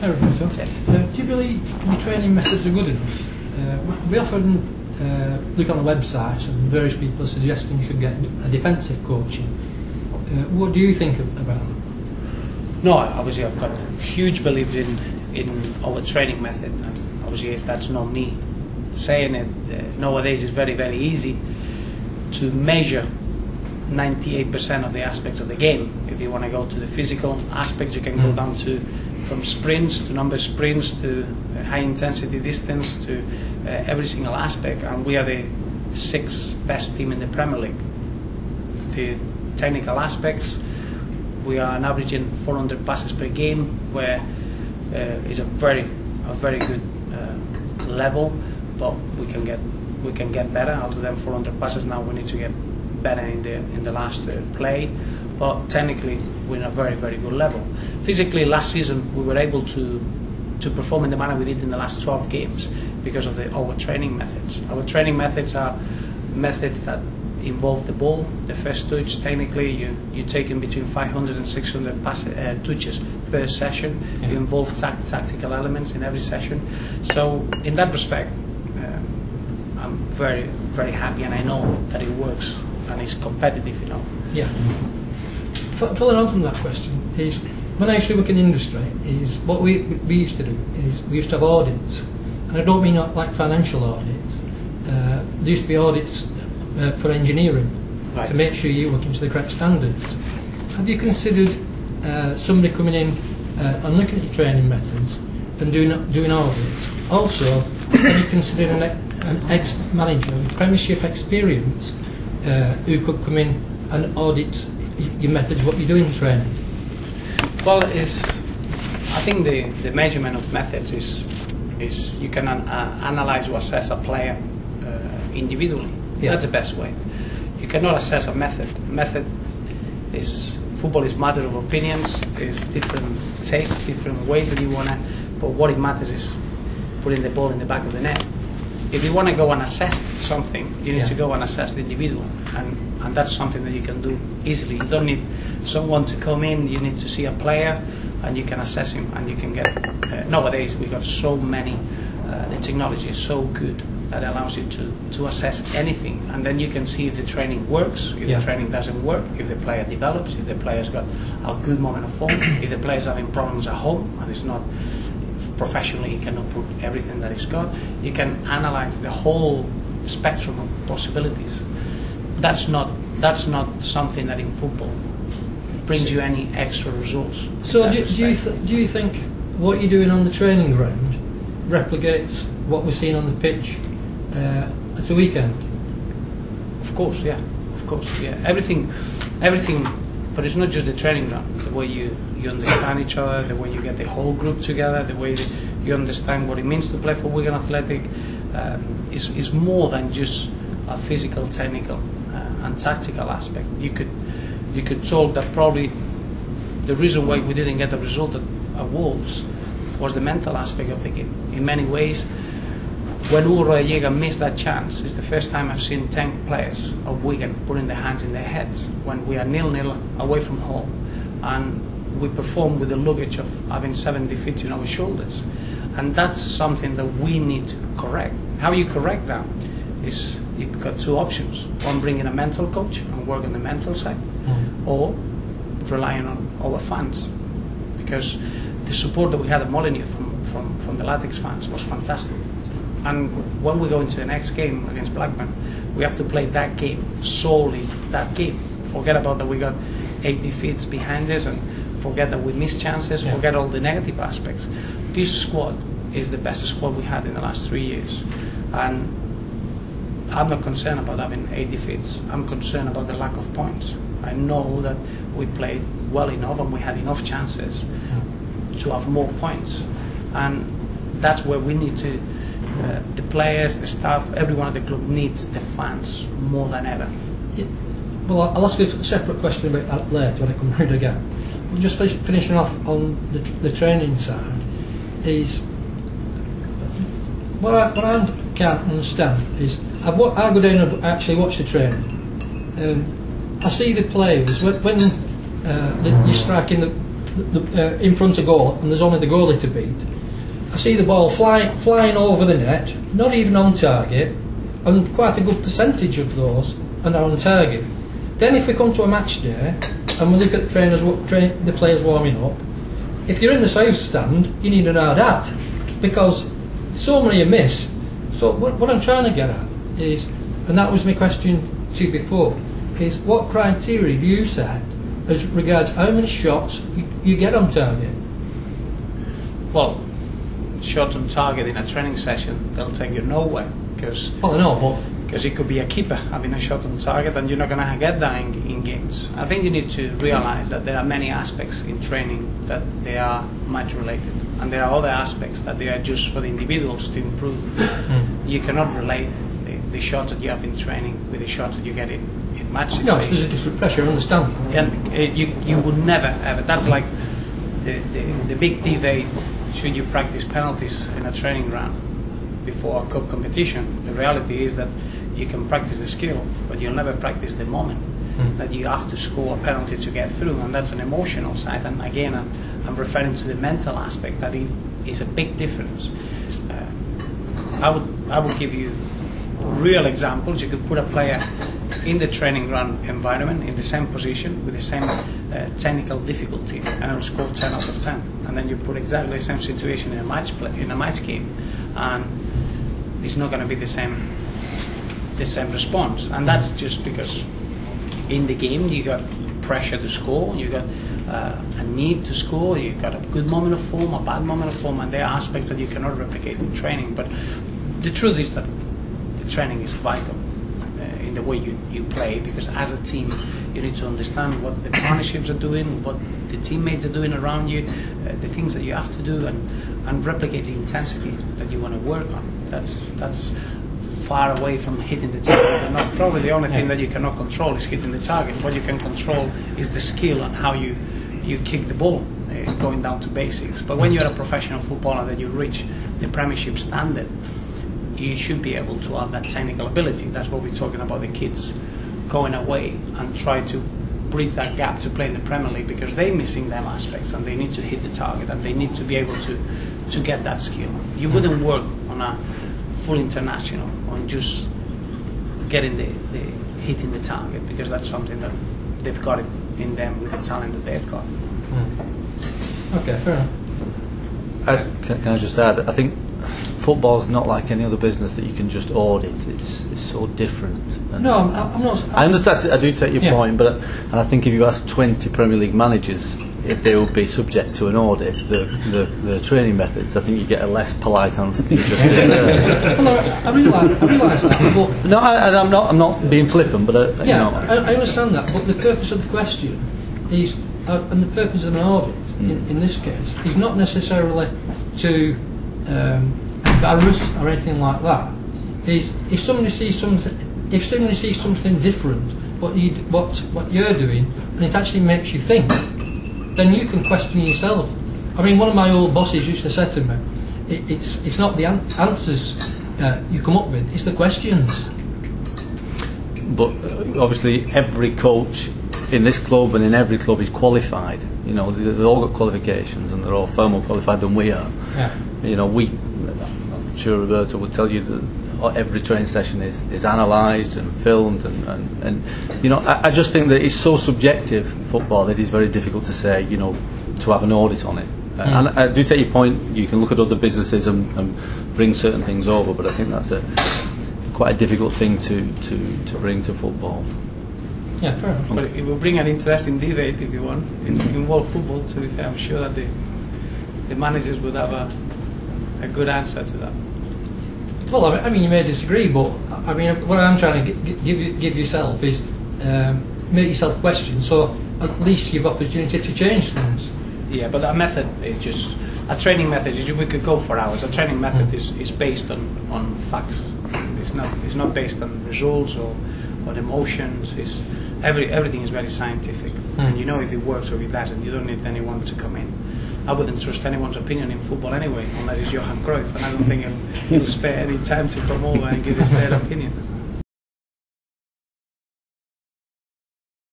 Hi Roberto. Do you believe your training methods are good enough? We often look on the websites and various people are suggesting you should get a defensive coaching. What do you think about that? No, obviously I've got huge belief in our training method. And obviously that's not me saying it. Nowadays it's very, very easy to measure 98% of the aspects of the game. If you want to go to the physical aspects, you can go down to from sprints to number sprints to high intensity distance to every single aspect, and we are the 6th best team in the Premier League. The technical aspects, we are an averaging 400 passes per game, where is a very good level, but we can get better. Out of them 400 passes now, we need to get better in the last play, but technically we're in a very, very good level. Physically, last season we were able to perform in the manner we did in the last 12 games because of our training methods. Our training methods are methods that involve the ball, the first touch. Technically, you take in between 500 and 600 touches per session. Yeah. You involve tactical elements in every session. So in that respect, I'm very, very happy, and I know that it works and it's competitive enough. Yeah. Following on from that question, is when I used to work in the industry, is what we used to do is we used to have audits, and I don't mean like financial audits. There used to be audits for engineering, right, to make sure you're working to the correct standards. Have you considered somebody coming in and looking at your training methods and doing audits? Also, have you considered an ex-manager with Premiership experience who could come in and audit your methods, what you do in training? Well, I think the measurement of methods is you can analyze or assess a player individually. Yeah. That's the best way. You cannot assess a method. Football is a matter of opinions. It's different tastes, different ways that you want to. But what it matters is putting the ball in the back of the net. If you want to go and assess something, you need to go and assess the individual, and that's something that you can do easily. You don't need someone to come in. You need to see a player, and you can assess him, and you can get. Nowadays, we've got so many. The technology is so good that allows you to assess anything, and then you can see if the training works, if the training doesn't work, if the player develops, if the player's got a good moment of form, if the player's having problems at home and it's not. Professionally, he cannot put everything that he's got. You can analyze the whole spectrum of possibilities. That's not something that in football brings you any extra results. So do you think what you're doing on the training ground replicates what we're seeing on the pitch at the weekend? Of course, yeah. Everything. But it's not just the training ground. The way you understand each other, the way you get the whole group together, the way you understand what it means to play for Wigan Athletic is more than just a physical, technical, and tactical aspect. You could talk that probably the reason why we didn't get the result at Wolves was the mental aspect of the game. In many ways, when Uro Yeager missed that chance, it's the first time I've seen 10 players of Wigan putting their hands in their heads when we are 0-0 away from home, and we perform with the luggage of having 7 defeats on our shoulders. And that's something that we need to correct. How you correct that is you've got two options. One, bring in a mental coach and work on the mental side, or relying on our fans, because the support that we had at Molineux from the Latics fans was fantastic. And when we go into the next game against Blackburn, we have to play that game, solely that game. Forget about that we got 8 defeats behind us, and forget that we missed chances, forget all the negative aspects. This squad is the best squad we had in the last 3 years. And I'm not concerned about having 8 defeats. I'm concerned about the lack of points. I know that we played well enough and we had enough chances to have more points. And that's where we need to... the players, the staff, everyone at the club needs the fans more than ever. Yeah. Well, I'll ask you a separate question about that later when I come round again. But just finishing off on the training side, is what I can't understand is I go down and actually watch the training. I see the players when you're striking in front of goal and there's only the goalie to beat, I see the ball flying over the net, not even on target, and quite a good percentage of those are on target. Then if we come to a match day and we look at the players warming up, if you're in the south stand, you need an hard hat, because so many are missed. So what I'm trying to get at is, and that was my question to you before, is what criteria do you set as regards how many shots you get on target? Well, shots on target in a training session, they'll take you nowhere, because Well, I know, but it could be a keeper having a shot on target, and you're not going to get that in games. I think you need to realise that there are many aspects in training that they are match related, and there are other aspects that they are just for the individuals to improve. You cannot relate the shot that you have in training with the shot that you get in match situations. no, there's a different pressure, I understand. And you would never ever. That's like the big debate: should you practice penalties in a training ground before a cup competition? The reality is that you can practice the skill, but you'll never practice the moment that you have to score a penalty to get through, and that's an emotional side. And again, I'm referring to the mental aspect. That is a big difference. I would give you real examples. You could put a player in the training ground environment in the same position with the same technical difficulty, and it will score 10 out of 10. And then you put exactly the same situation in a match game, and it's not going to be the same response. And that's just because in the game you got pressure to score, you got a need to score, you got a good moment of form, a bad moment of form, and there are aspects that you cannot replicate in training. But the truth is that the training is vital in the way you play, because as a team you need to understand what the partnerships are doing, what the teammates are doing around you, the things that you have to do, and replicate the intensity that you want to work on. That's far away from hitting the target. And not probably the only thing that you cannot control is hitting the target. What you can control is the skill and how you kick the ball, going down to basics. But when you're a professional footballer that you reach the Premiership standard, you should be able to have that technical ability. That's what we're talking about, the kids going away and try to bridge that gap to play in the Premier League, because they're missing them aspects and they need to hit the target and they need to be able to get that skill. You wouldn't work on a full international on just getting the hitting the target, because that's something that they've got it in them with the talent that they've got. Okay, fair enough. Can I just add, I think football's not like any other business that you can just audit. It's so different. And No, I'm not. I understand. I do take your point, but and I think if you ask 20 Premier League managers if they would be subject to an audit, the training methods, I think you get a less polite answer than you just did there. Well, I realise that, but No, I'm not being flippant, but you know. I understand that. But the purpose of the question is, and the purpose of an audit in this case, is not necessarily to embarrass or anything like that. Is if somebody sees something different, what you're doing, and it actually makes you think, then you can question yourself. I mean, one of my old bosses used to say to me, it's not the answers you come up with, it's the questions. But obviously every coach in this club and in every club is qualified. You know, they've all got qualifications and they're all far more qualified than we are. Yeah. You know, I'm sure Roberto would tell you that every training session is analysed and filmed and you know, I just think that it's so subjective, football, that it is very difficult to say, you know, to have an audit on it. And I do take your point, you can look at other businesses and bring certain things over, but I think that's quite a difficult thing to bring to football. Yeah, fair enough. But it will bring an interesting debate, if you want, in world football, to be fair. I'm sure that the managers would have a good answer to that. Well, I mean, you may disagree, but I mean, what I'm trying to give yourself is make yourself question, so at least you have opportunity to change things. Yeah, but that method is just a training method. We could go for hours. A training method is based on facts. It's not based on results or on emotions. Everything is very scientific, and you know if it works or if it doesn't. You don't need anyone to come in. I wouldn't trust anyone's opinion in football anyway, unless it's Johan Cruyff, and I don't think he'll spare any time to come over and give his their opinion.